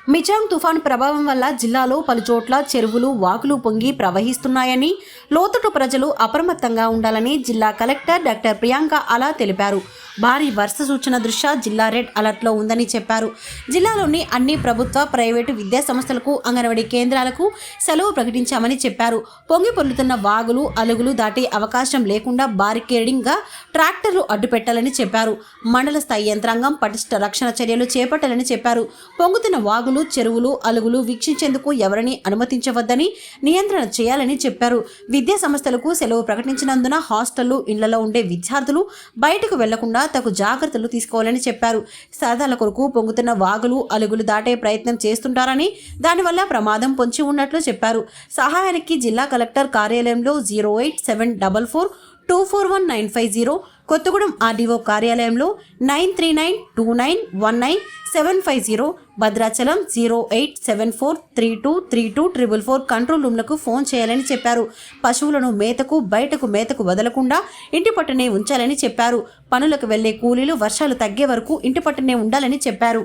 మిచాంగ్ తుఫాన్ ప్రభావం వల్ల జిల్లాలో పలుచోట్ల చెరువులు వాగులు పొంగి ప్రవహిస్తున్నాయని లోతట్టు ప్రజలు అప్రమత్తంగా ఉండాలని జిల్లా కలెక్టర్ డాక్టర్ ప్రియాంక అలా తెలిపారు. భారీ వర్ష సూచన దృష్ట్యా జిల్లా రెడ్ అలర్ట్లో ఉందని చెప్పారు. జిల్లాలోని అన్ని ప్రభుత్వ ప్రైవేటు విద్యా సంస్థలకు అంగన్వాడీ కేంద్రాలకు సెలవు ప్రకటించామని చెప్పారు. పొంగి పొర్లుతున్న వాగులు అలుగులు దాటే అవకాశం లేకుండా బారికేడింగ్గా ట్రాక్టర్లు అడ్డుపెట్టాలని చెప్పారు. మండల స్థాయి యంత్రాంగం పటిష్ట రక్షణ చర్యలు చేపట్టాలని చెప్పారు. పొంగుతున్న వాగులు చెరువులు అలుగులు వీక్షించేందుకు ఎవరిని అనుమతించవద్దని నియంత్రణ చేయాలని చెప్పారు. విద్యా సంస్థలకు సెలవు ప్రకటించినందున హాస్టళ్లు ఇళ్లలో ఉండే విద్యార్థులు బయటకు వెళ్లకుండా తగు జాగ్రత్తలు తీసుకోవాలని చెప్పారు. సరదాల కొరకు పొంగుతున్న వాగులు అలుగులు దాటే ప్రయత్నం చేస్తుంటారని దానివల్ల ప్రమాదం పొంచి ఉన్నట్లు చెప్పారు. సహాయానికి జిల్లా కలెక్టర్ కార్యాలయంలో 08774241950, కొత్తగూడెం ఆర్డీఓ కార్యాలయంలో 9392919750, భద్రాచలం 08743232444 కంట్రోల్ రూమ్లకు ఫోన్ చేయాలని చెప్పారు. పశువులను బయటకు మేతకు వదలకుండా ఇంటి పట్టునే ఉంచాలని చెప్పారు. పనులకు వెళ్లే కూలీలు వర్షాలు తగ్గే వరకు ఇంటి పట్టునే ఉండాలని చెప్పారు.